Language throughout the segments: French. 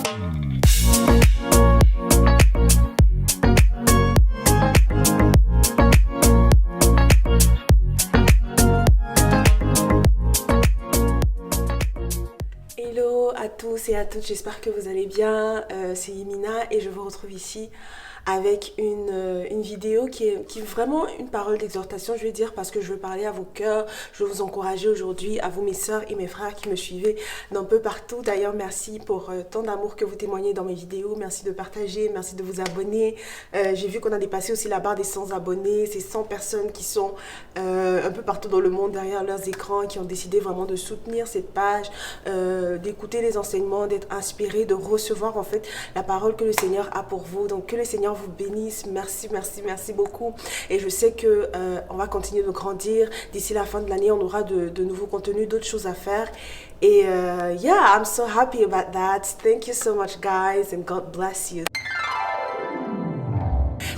Hello à tous et à toutes, j'espère que vous allez bien. C'est Yemina et je vous retrouve ici avec une vidéo qui est vraiment une parole d'exhortation, je vais dire, parce que je veux parler à vos cœurs, je veux vous encourager aujourd'hui, à vous mes soeurs et mes frères qui me suivez d'un peu partout. D'ailleurs, merci pour tant d'amour que vous témoignez dans mes vidéos, merci de partager, merci de vous abonner. J'ai vu qu'on a dépassé aussi la barre des 100 abonnés, ces 100 personnes qui sont un peu partout dans le monde derrière leurs écrans, qui ont décidé vraiment de soutenir cette page, d'écouter les enseignements, d'être inspirés, de recevoir en fait la parole que le Seigneur a pour vous. Donc que le Seigneur vous bénisse, merci, merci, merci beaucoup. Et je sais que on va continuer de grandir. D'ici la fin de l'année, on aura de nouveaux contenus, d'autres choses à faire. Et yeah, I'm so happy about that. Thank you so much, guys, and God bless you.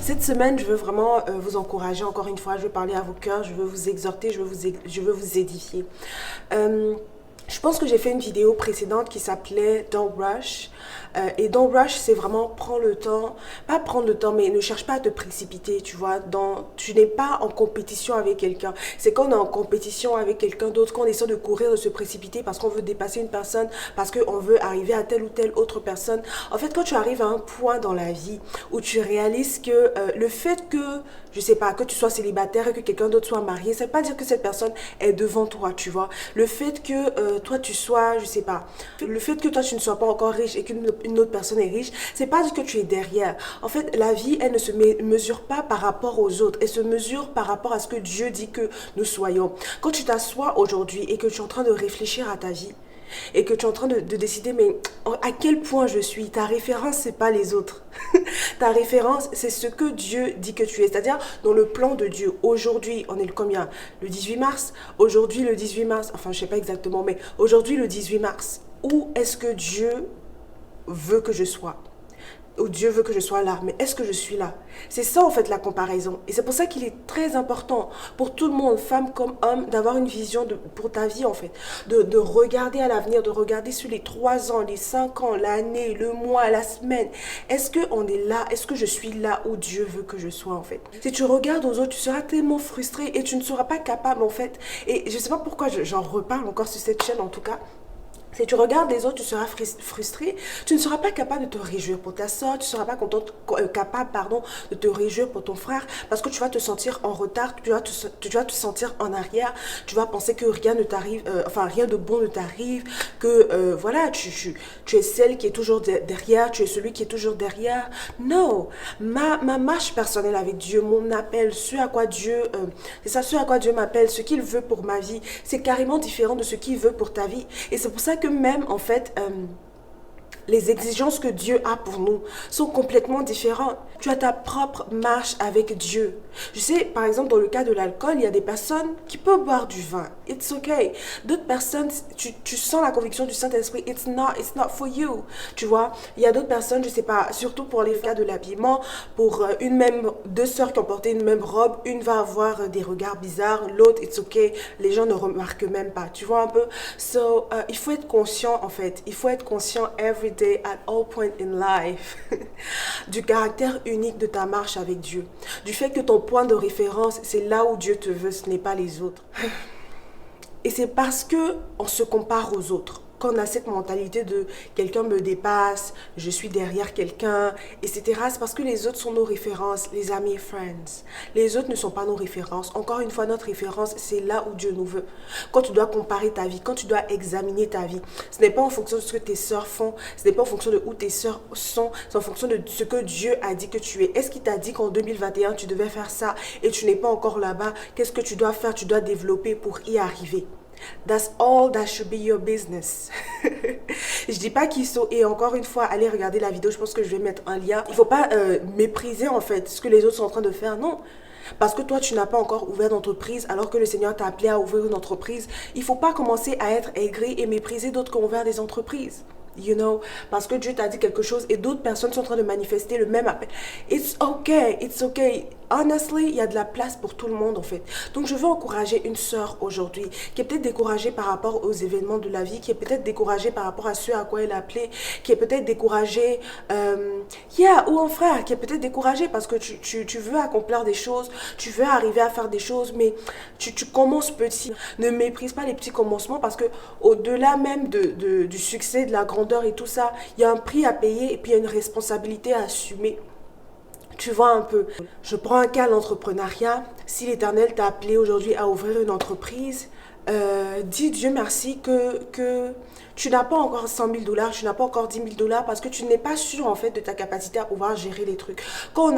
Cette semaine, je veux vraiment vous encourager encore une fois. Je veux parler à vos cœurs, je veux vous exhorter, je veux vous édifier. Je pense que j'ai fait une vidéo précédente qui s'appelait Don't Rush. Et Don't Rush, c'est vraiment prends le temps, pas prendre le temps, mais ne cherche pas à te précipiter, tu vois. Tu n'es pas en compétition avec quelqu'un. C'est quand on est en compétition avec quelqu'un d'autre, qu'on essaie de courir, de se précipiter parce qu'on veut dépasser une personne, parce qu'on veut arriver à telle ou telle autre personne. En fait, quand tu arrives à un point dans la vie où tu réalises que le fait que, je sais pas, que tu sois célibataire et que quelqu'un d'autre soit marié, ça veut pas dire que cette personne est devant toi, tu vois. Le fait que toi tu sois, je sais pas, le fait que toi tu ne sois pas encore riche et qu'une autre personne est riche, c'est pas dire que tu es derrière. En fait, la vie, elle ne se mesure pas par rapport aux autres, elle se mesure par rapport à ce que Dieu dit que nous soyons. Quand tu t'assois aujourd'hui et que tu es en train de réfléchir à ta vie, et que tu es en train de décider, mais à quel point je suis, ta référence, c'est pas les autres. Ta référence, c'est ce que Dieu dit que tu es, c'est-à-dire dans le plan de Dieu. Aujourd'hui, on est le combien? Le 18 mars. Aujourd'hui, le 18 mars, enfin, je sais pas exactement, mais aujourd'hui, le 18 mars, où est-ce que Dieu veut que je sois? Où Dieu veut que je sois là, mais est-ce que je suis là? C'est ça en fait la comparaison. Et c'est pour ça qu'il est très important pour tout le monde, femme comme homme, d'avoir une vision pour ta vie en fait. De regarder à l'avenir, de regarder sur les 3 ans, les 5 ans, l'année, le mois, la semaine. Est-ce qu'on est là? Est-ce que je suis là où Dieu veut que je sois en fait? Si tu regardes aux autres, tu seras tellement frustré et tu ne seras pas capable en fait. Et je ne sais pas pourquoi j'en reparle encore sur cette chaîne en tout cas. Si tu regardes les autres, tu seras frustré. Tu ne seras pas capable de te réjouir pour ta soeur. Tu ne seras pas capable de te réjouir pour ton frère. Parce que tu vas te sentir en retard. Tu vas te sentir en arrière. Tu vas penser que rien ne t'arrive. Rien de bon ne t'arrive. Que voilà, tu es celle qui est toujours derrière. Tu es celui qui est toujours derrière. Non. Ma marche personnelle avec Dieu, mon appel, c'est à quoi Dieu m'appelle, ce qu'il veut pour ma vie, c'est carrément différent de ce qu'il veut pour ta vie. Et c'est pour ça que même en fait les exigences que Dieu a pour nous sont complètement différentes. Tu as ta propre marche avec Dieu. Je sais, par exemple, dans le cas de l'alcool, il y a des personnes qui peuvent boire du vin. It's okay. D'autres personnes, tu sens la conviction du Saint-Esprit. It's not for you. Tu vois, il y a d'autres personnes, je sais pas, surtout pour les cas de l'habillement, pour deux sœurs qui ont porté une même robe, une va avoir des regards bizarres, l'autre, it's okay. Les gens ne remarquent même pas. Tu vois un peu? So, il faut être conscient, en fait. Il faut être conscient every day, at all points in life, du caractère unique de ta marche avec Dieu. Du fait que ton point de référence, c'est là où Dieu te veut, ce n'est pas les autres. Et c'est parce que on se compare aux autres, qu'on a cette mentalité de quelqu'un me dépasse, je suis derrière quelqu'un, etc. C'est parce que les autres sont nos références, les amis, friends. Les autres ne sont pas nos références. Encore une fois, notre référence, c'est là où Dieu nous veut. Quand tu dois comparer ta vie, quand tu dois examiner ta vie, ce n'est pas en fonction de ce que tes sœurs font, ce n'est pas en fonction de où tes sœurs sont, c'est en fonction de ce que Dieu a dit que tu es. Est-ce qu'il t'a dit qu'en 2021, tu devais faire ça et tu n'es pas encore là-bas? Qu'est-ce que tu dois faire? Tu dois développer pour y arriver. That's all that should be your business. Je dis pas qu'il faut, et encore une fois, allez regarder la vidéo, je pense que je vais mettre un lien. Il faut pas mépriser en fait ce que les autres sont en train de faire, non. Parce que toi, tu n'as pas encore ouvert d'entreprise, alors que le Seigneur t'a appelé à ouvrir une entreprise. Il ne faut pas commencer à être aigri et mépriser d'autres qui ont ouvert des entreprises. You know, parce que Dieu t'a dit quelque chose et d'autres personnes sont en train de manifester le même appel. It's okay, it's okay. Honestly, il y a de la place pour tout le monde en fait. Donc je veux encourager une sœur aujourd'hui qui est peut-être découragée par rapport aux événements de la vie, qui est peut-être découragée par rapport à ce à quoi elle a appelé, qui est peut-être découragée, ou un frère qui est peut-être découragé parce que tu veux accomplir des choses, tu veux arriver à faire des choses, mais tu commences petit. Ne méprise pas les petits commencements parce que au-delà même du succès, de la grandeur et tout ça, il y a un prix à payer et puis il y a une responsabilité à assumer. Tu vois un peu. Je prends un cas, l'entrepreneuriat. Si l'Éternel t'a appelé aujourd'hui à ouvrir une entreprise, dis Dieu merci que tu n'as pas encore 100 000 $, tu n'as pas encore 10 000 $ parce que tu n'es pas sûr en fait de ta capacité à pouvoir gérer les trucs. Quand on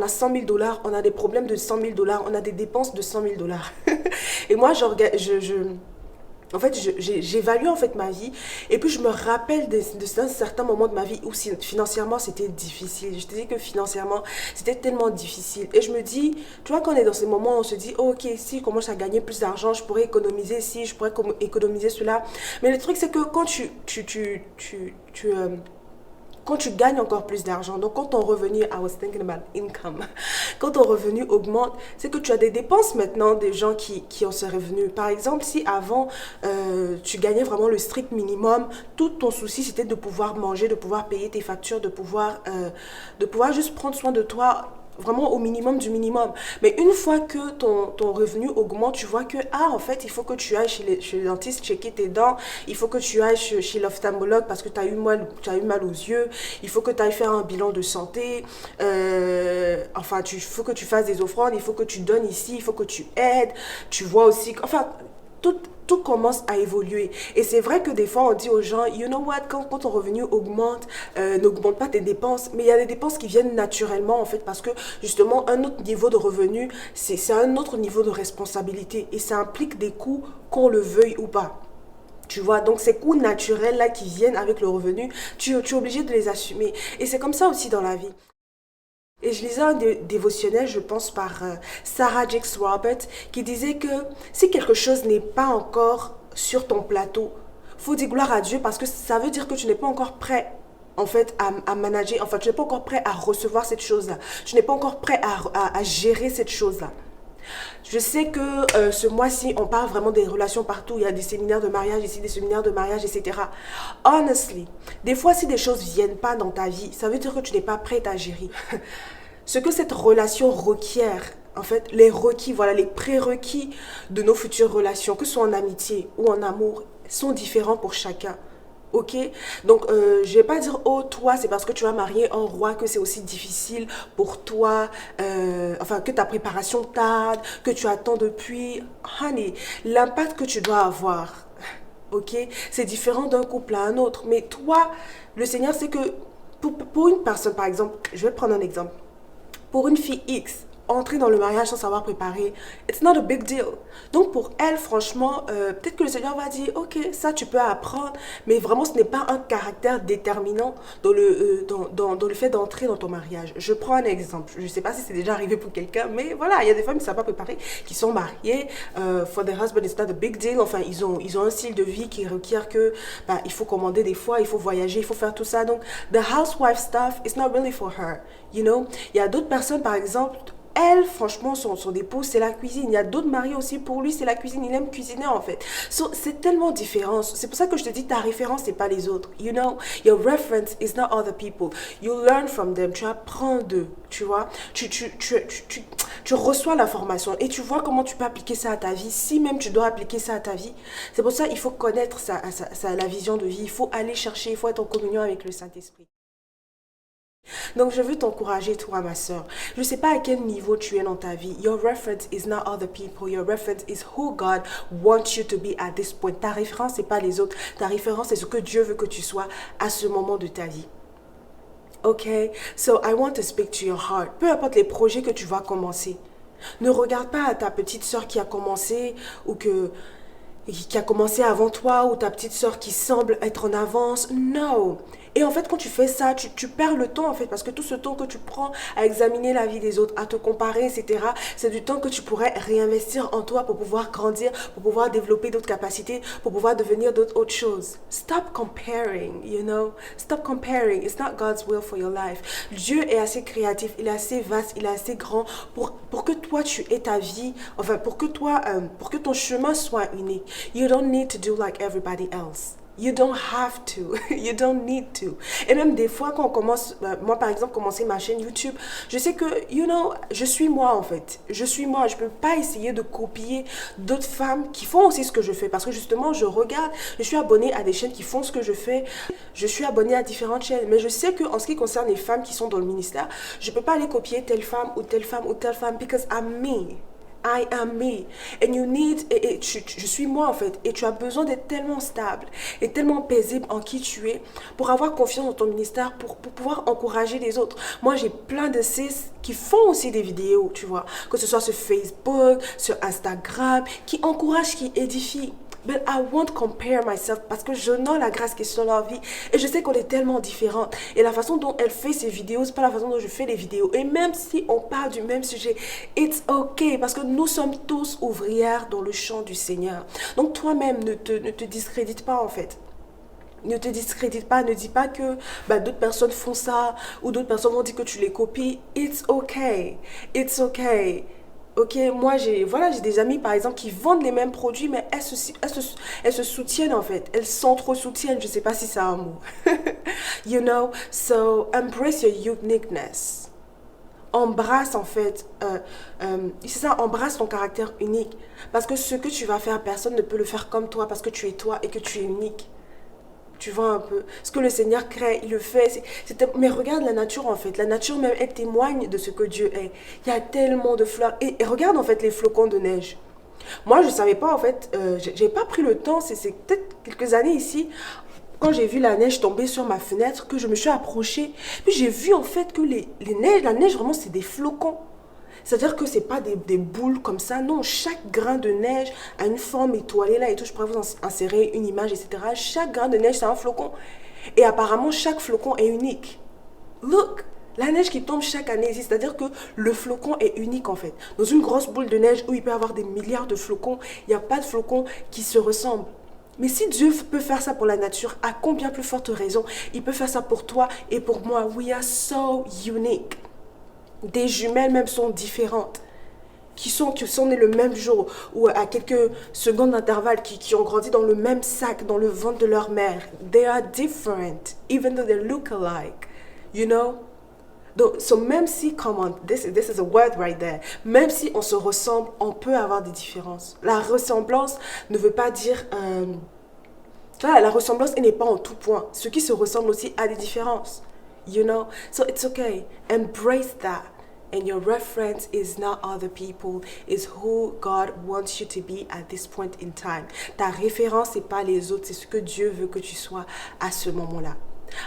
a 100 000 $, on a des problèmes de 100 000 $, on a des dépenses de 100 000 $. Et moi, en fait, j'évalue en fait ma vie et puis je me rappelle de certains moments de ma vie où financièrement c'était difficile. Je te dis que financièrement c'était tellement difficile et je me dis, tu vois, quand on est dans ces moments, on se dit oh, ok, si je commence à gagner plus d'argent, je pourrais économiser ci, je pourrais économiser cela. Mais le truc c'est que quand quand tu gagnes encore plus d'argent, donc quand ton revenu, I was thinking about income, quand ton revenu augmente, c'est que tu as des dépenses maintenant des gens qui ont ce revenu. Par exemple, si avant tu gagnais vraiment le strict minimum, tout ton souci c'était de pouvoir manger, de pouvoir payer tes factures, de pouvoir juste prendre soin de toi vraiment au minimum du minimum. Mais une fois que ton revenu augmente, tu vois que, en fait, il faut que tu ailles chez le dentiste checker tes dents, il faut que tu ailles chez l'ophtalmologue parce que tu as eu mal aux yeux, il faut que tu ailles faire un bilan de santé, il faut que tu fasses des offrandes, il faut que tu donnes ici, il faut que tu aides, tu vois aussi, tout commence à évoluer. Et c'est vrai que des fois, on dit aux gens, you know what, quand ton revenu augmente, n'augmente pas tes dépenses. Mais il y a des dépenses qui viennent naturellement, en fait, parce que, justement, un autre niveau de revenu, c'est un autre niveau de responsabilité. Et ça implique des coûts, qu'on le veuille ou pas. Tu vois, donc ces coûts naturels là qui viennent avec le revenu, tu es obligé de les assumer. Et c'est comme ça aussi dans la vie. Et je lisais un dévotionnel, je pense, par Sarah Jakes Robert, qui disait que si quelque chose n'est pas encore sur ton plateau, faut dire gloire à Dieu parce que ça veut dire que tu n'es pas encore prêt en fait à manager, enfin tu n'es pas encore prêt à recevoir cette chose-là, tu n'es pas encore prêt à gérer cette chose-là. Je sais que ce mois-ci, on parle vraiment des relations partout. Il y a des séminaires de mariage ici, des séminaires de mariage, etc. Honestly, des fois, si des choses ne viennent pas dans ta vie, ça veut dire que tu n'es pas prête à gérer. Ce que cette relation requiert, en fait, les requis, voilà, les prérequis de nos futures relations, que ce soit en amitié ou en amour, sont différents pour chacun. Ok, donc je vais pas dire oh toi c'est parce que tu vas marier un roi que c'est aussi difficile pour toi, que ta préparation tarde, que tu attends depuis. Honey, l'impact que tu dois avoir, ok, c'est différent d'un couple à un autre. Mais toi, le Seigneur sait que pour une personne par exemple, je vais prendre un exemple, pour une fille X, entrer dans le mariage sans savoir préparer, it's not a big deal. Donc pour elle, franchement, peut-être que le Seigneur va dire, ok, ça tu peux apprendre, mais vraiment ce n'est pas un caractère déterminant dans le fait d'entrer dans ton mariage. Je prends un exemple, je ne sais pas si c'est déjà arrivé pour quelqu'un, mais voilà, il y a des femmes qui ne savent pas préparer, qui sont mariées, for their husband it's not a big deal, enfin ils ont un style de vie qui requiert que, il faut commander des fois, il faut voyager, il faut faire tout ça, donc the housewife stuff is not really for her, you know. Il y a d'autres personnes par exemple, elle, franchement, son épouse, c'est la cuisine. Il y a d'autres maris aussi, pour lui, c'est la cuisine. Il aime cuisiner, en fait. So, c'est tellement différent. C'est pour ça que je te dis, ta référence, c'est pas les autres. You know, your reference is not other people. You learn from them. Tu apprends d'eux, tu vois. Tu reçois l'information et tu vois comment tu peux appliquer ça à ta vie. Si même tu dois appliquer ça à ta vie, c'est pour ça qu'il faut connaître la vision de vie. Il faut aller chercher, il faut être en communion avec le Saint-Esprit. Donc je veux t'encourager, toi ma soeur. Je ne sais pas à quel niveau tu es dans ta vie. Your reference is not other people. Your reference is who God wants you to be at this point. Ta référence, ce n'est pas les autres. Ta référence, c'est ce que Dieu veut que tu sois à ce moment de ta vie. Ok? So I want to speak to your heart. Peu importe les projets que tu vas commencer. Ne regarde pas à ta petite soeur qui a commencé ou qui a commencé avant toi ou ta petite soeur qui semble être en avance. No. Et en fait, quand tu fais ça, tu perds le temps en fait, parce que tout ce temps que tu prends à examiner la vie des autres, à te comparer, etc., c'est du temps que tu pourrais réinvestir en toi pour pouvoir grandir, pour pouvoir développer d'autres capacités, pour pouvoir devenir d'autres autres choses. Stop comparing, you know. Stop comparing. It's not God's will for your life. Dieu est assez créatif, il est assez vaste, il est assez grand pour que toi tu aies ta vie, enfin pour que ton chemin soit unique. You don't need to do like everybody else. You don't have to. You don't need to. Et même des fois, quand on commence, moi par exemple, commencer ma chaîne YouTube, je sais que, you know, je suis moi en fait. Je suis moi. Je peux pas essayer de copier d'autres femmes qui font aussi ce que je fais. Parce que justement, je regarde, je suis abonnée à des chaînes qui font ce que je fais. Je suis abonnée à différentes chaînes. Mais je sais qu'en ce qui concerne les femmes qui sont dans le ministère, je peux pas aller copier telle femme ou telle femme ou telle femme. Because I'm me. I am me. And you need, je suis moi en fait. Et tu as besoin d'être tellement stable et tellement paisible en qui tu es pour avoir confiance dans ton ministère, pour pouvoir encourager les autres. Moi, j'ai plein de cis qui font aussi des vidéos, tu vois. Que ce soit sur Facebook, sur Instagram, qui encouragent, qui édifient. But I won't compare myself parce que je n'ai la grâce qui est sur leur vie et je sais qu'on est tellement différentes. Et la façon dont elle fait ses vidéos, c'est pas la façon dont je fais les vidéos. Et même si on parle du même sujet, it's okay parce que nous sommes tous ouvrières dans le champ du Seigneur. Donc toi-même, ne te discrédite pas en fait. Ne te discrédite pas, ne dis pas que d'autres personnes font ça ou d'autres personnes vont dire que tu les copies. It's okay. It's okay. Ok, moi j'ai des amis par exemple qui vendent les mêmes produits, mais elles se soutiennent en fait. Elles s'entre-soutiennent, je sais pas si c'est un mot. You know, so embrace your uniqueness. Embrasse en fait, c'est ça, embrasse ton caractère unique. Parce que ce que tu vas faire, personne ne peut le faire comme toi parce que tu es toi et que tu es unique. Tu vois un peu. Ce que le Seigneur crée, il le fait. Mais regarde la nature en fait. La nature même, elle témoigne de ce que Dieu est. Il y a tellement de fleurs. Et regarde en fait les flocons de neige. Moi, je ne savais pas en fait. J'ai pas pris le temps. C'est peut-être quelques années ici. Quand j'ai vu la neige tomber sur ma fenêtre, que je me suis approchée. Puis j'ai vu en fait que la neige vraiment, c'est des flocons. C'est-à-dire que ce n'est pas des boules comme ça. Non, chaque grain de neige a une forme étoilée là et tout. Je pourrais vous insérer une image, etc. Chaque grain de neige, c'est un flocon. Et apparemment, chaque flocon est unique. Look, la neige qui tombe chaque année ici, c'est-à-dire que le flocon est unique en fait. Dans une grosse boule de neige où il peut y avoir des milliards de flocons, il n'y a pas de flocons qui se ressemblent. Mais si Dieu peut faire ça pour la nature, à combien plus forte raison il peut faire ça pour toi et pour moi. We are so unique. Des jumelles même sont différentes, qui sont nées le même jour ou à quelques secondes d'intervalle, qui ont grandi dans le même sac, dans le ventre de leur mère. They are different, even though they look alike, you know. Donc, même si, come on, this is a word right there, même si on se ressemble, on peut avoir des différences. La ressemblance ne veut pas dire... la ressemblance, elle n'est pas en tout point. Ce qui se ressemble aussi a des différences. You know, so it's okay. Embrace that. And your reference is not other people, is who God wants you to be at this point in time. Ta référence n'est pas les autres, c'est ce que Dieu veut que tu sois à ce moment-là.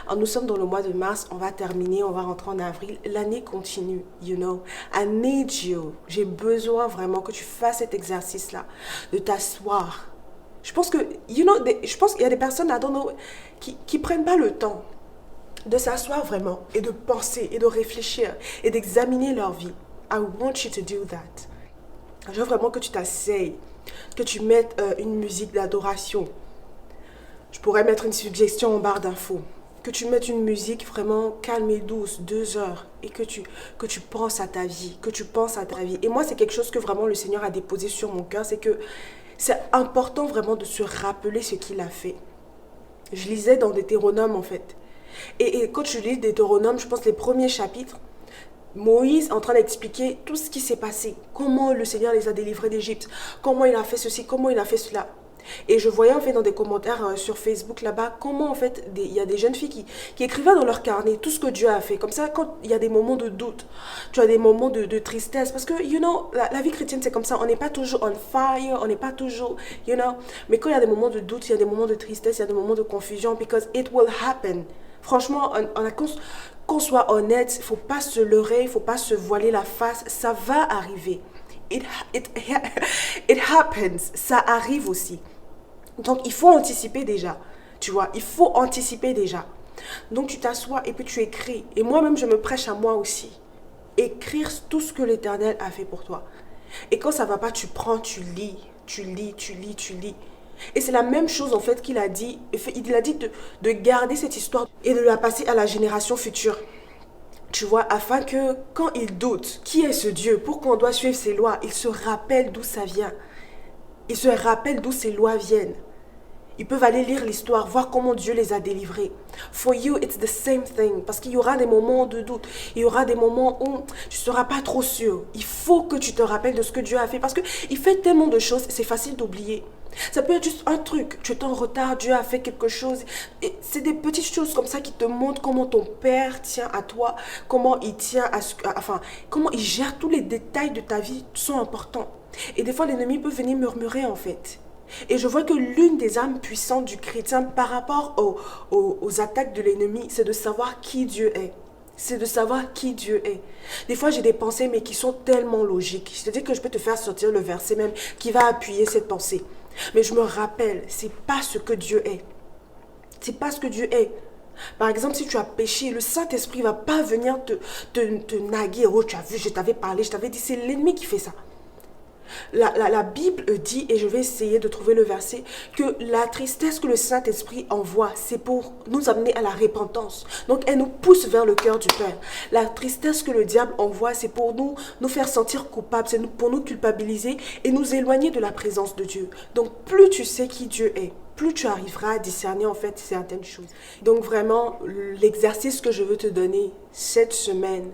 Alors, nous sommes dans le mois de mars, on va terminer, on va rentrer en avril. L'année continue, you know. I need you. J'ai besoin vraiment que tu fasses cet exercice-là, de t'asseoir. Je pense que, you know, je pense qu'il y a des personnes, I don't know, qui prennent pas le temps de s'asseoir vraiment et de penser et de réfléchir et d'examiner leur vie. I want you to do that. Je veux vraiment que tu t'asseyes, que tu mettes une musique d'adoration. Je pourrais mettre une suggestion en barre d'infos. Que tu mettes une musique vraiment calme et douce, 2 heures, et que tu penses à ta vie, que tu penses à ta vie. Et moi, c'est quelque chose que vraiment le Seigneur a déposé sur mon cœur, c'est que c'est important vraiment de se rappeler ce qu'il a fait. Je lisais dans Deutéronome en fait. Et quand tu lis Deutéronome, je pense les premiers chapitres, Moïse est en train d'expliquer tout ce qui s'est passé. Comment le Seigneur les a délivrés d'Égypte. Comment il a fait ceci, comment il a fait cela. Et je voyais en fait dans des commentaires sur Facebook là-bas, comment en fait il y a des jeunes filles qui écrivaient dans leur carnet tout ce que Dieu a fait. Comme ça, quand il y a des moments de doute, tu as des moments de tristesse. Parce que, you know, la vie chrétienne c'est comme ça. On n'est pas toujours on fire, on n'est pas toujours, you know. Mais quand il y a des moments de doute, il y a des moments de tristesse, il y a des moments de confusion. Because it will happen. Franchement, qu'on soit honnête, il ne faut pas se leurrer, il ne faut pas se voiler la face. Ça va arriver. It happens. Ça arrive aussi. Donc, il faut anticiper déjà. Tu vois, il faut anticiper déjà. Donc tu t'assois et puis tu écris. Et moi-même, je me prêche à moi aussi. Écrire tout ce que l'Éternel a fait pour toi. Et quand ça ne va pas, tu prends, tu lis, tu lis, tu lis, tu lis. Et c'est la même chose en fait qu'il a dit. Il a dit de garder cette histoire et de la passer à la génération future. Tu vois, afin que quand il doute, qui est ce Dieu, pourquoi on doit suivre ses lois, il se rappelle d'où ça vient. Il se rappelle d'où ces lois viennent. Ils peuvent aller lire l'histoire, voir comment Dieu les a délivrés. For you, it's the same thing. Parce qu'il y aura des moments de doute. Il y aura des moments où tu ne seras pas trop sûr. Il faut que tu te rappelles de ce que Dieu a fait. Parce qu'il fait tellement de choses, c'est facile d'oublier. Ça peut être juste un truc. Tu es en retard, Dieu a fait quelque chose. C'est des petites choses comme ça qui te montrent comment ton Père tient à toi. Comment il tient comment il gère tous les détails de ta vie sont importants. Et des fois, l'ennemi peut venir murmurer en fait. Et je vois que l'une des armes puissantes du chrétien par rapport aux attaques de l'ennemi, c'est de savoir qui Dieu est. C'est de savoir qui Dieu est. Des fois, j'ai des pensées, mais qui sont tellement logiques. C'est-à-dire que je peux te faire sortir le verset même qui va appuyer cette pensée. Mais je me rappelle, c'est pas ce que Dieu est. C'est pas ce que Dieu est. Par exemple, si tu as péché, le Saint-Esprit ne va pas venir te naguer. Oh, tu as vu, je t'avais parlé, je t'avais dit. C'est l'ennemi qui fait ça. La Bible dit, et je vais essayer de trouver le verset, que la tristesse que le Saint-Esprit envoie, c'est pour nous amener à la repentance. Donc, elle nous pousse vers le cœur du Père. La tristesse que le diable envoie, c'est pour nous faire sentir coupables, c'est pour nous culpabiliser et nous éloigner de la présence de Dieu. Donc, plus tu sais qui Dieu est, plus tu arriveras à discerner en fait certaines choses. Donc, vraiment, l'exercice que je veux te donner cette semaine,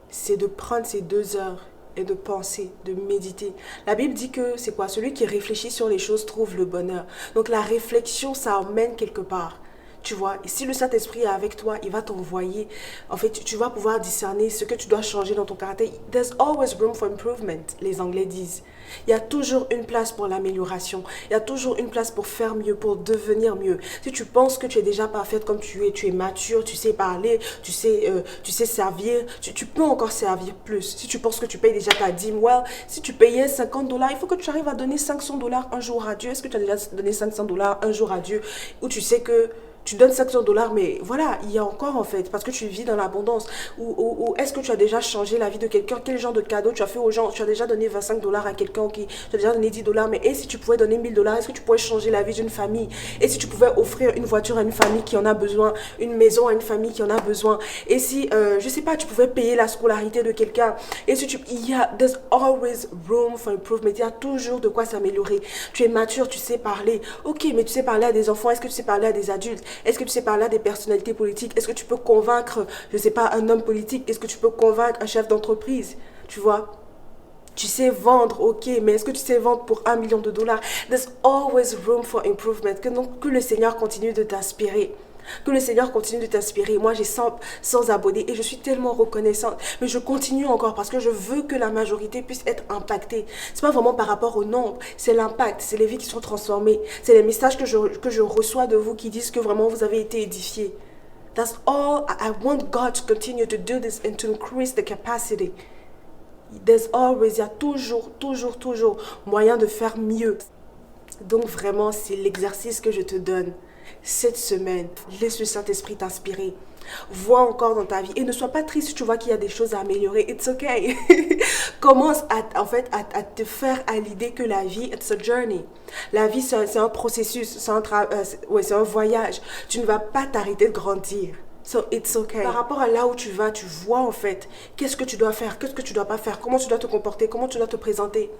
c'est de prendre ces 2 heures et de penser, de méditer. La Bible dit que c'est quoi? Celui qui réfléchit sur les choses trouve le bonheur. Donc la réflexion, ça emmène quelque part. Tu vois, et si le Saint-Esprit est avec toi, il va t'envoyer. En fait, tu vas pouvoir discerner ce que tu dois changer dans ton caractère. There's always room for improvement, les Anglais disent. Il y a toujours une place pour l'amélioration. Il y a toujours une place pour faire mieux, pour devenir mieux. Si tu penses que tu es déjà parfaite comme tu es mature, tu sais parler, tu sais servir, tu peux encore servir plus. Si tu penses que tu payes déjà ta dîme, si tu payais $50, il faut que tu arrives à donner $500 un jour à Dieu. Est-ce que tu as déjà donné $500 un jour à Dieu? Ou tu sais que tu donnes $500, mais voilà, il y a encore en fait, parce que tu vis dans l'abondance. Ou est-ce que tu as déjà changé la vie de quelqu'un? Quel genre de cadeau tu as fait aux gens? Tu as déjà donné $25 à quelqu'un qui tu as déjà donné $10, mais et si tu pouvais donner $1000, est-ce que tu pourrais changer la vie d'une famille? Et si tu pouvais offrir une voiture à une famille qui en a besoin, une maison à une famille qui en a besoin? Et si, je sais pas, tu pouvais payer la scolarité de quelqu'un? Et si there's always room for improvement. Il y a toujours de quoi s'améliorer. Tu es mature, tu sais parler. Ok, mais tu sais parler à des enfants, est-ce que tu sais parler à des adultes? Est-ce que tu sais parler à des personnalités politiques? Est-ce que tu peux convaincre, je ne sais pas, un homme politique? Est-ce que tu peux convaincre un chef d'entreprise? Tu vois? Tu sais vendre, ok, mais est-ce que tu sais vendre pour $1 million? There's always room for improvement. Que le Seigneur continue de t'inspirer. Que le Seigneur continue de t'inspirer. Moi, j'ai 100 abonnés et je suis tellement reconnaissante. Mais je continue encore parce que je veux que la majorité puisse être impactée. C'est pas vraiment par rapport au nombre, c'est l'impact, c'est les vies qui sont transformées. C'est les messages que je reçois de vous qui disent que vraiment vous avez été édifiés. That's all. I want God to continue to do this and to increase the capacity. There's always, il y a toujours moyen de faire mieux. Donc vraiment, c'est l'exercice que je te donne cette semaine. Laisse le Saint-Esprit t'inspirer. Vois encore dans ta vie. Et ne sois pas triste si tu vois qu'il y a des choses à améliorer. It's okay. Commence à te faire à l'idée que la vie, it's a journey. La vie, c'est un processus. C'est un voyage. Tu ne vas pas t'arrêter de grandir. So it's okay. Par rapport à là où tu vas, tu vois en fait qu'est-ce que tu dois faire, qu'est-ce que tu dois pas faire, comment tu dois te comporter, comment tu dois te présenter.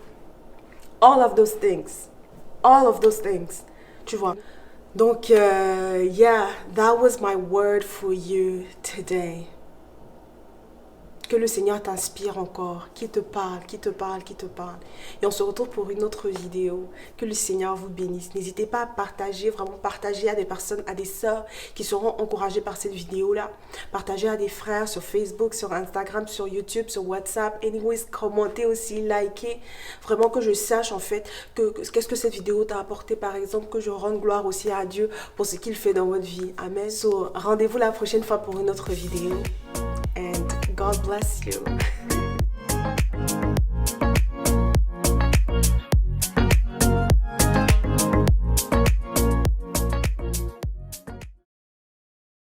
All of those things. All of those things. Tu vois. Donc, yeah, that was my word for you today. Que le Seigneur t'inspire encore, qui te parle. Et on se retrouve pour une autre vidéo. Que le Seigneur vous bénisse. N'hésitez pas à partager, vraiment partager à des personnes, à des sœurs qui seront encouragées par cette vidéo-là. Partagez à des frères sur Facebook, sur Instagram, sur YouTube, sur WhatsApp. Anyways, commentez aussi, likez. Vraiment que je sache en fait qu'est-ce que cette vidéo t'a apporté par exemple. Que je rende gloire aussi à Dieu pour ce qu'il fait dans votre vie. Amen. So, rendez-vous la prochaine fois pour une autre vidéo. And God bless you.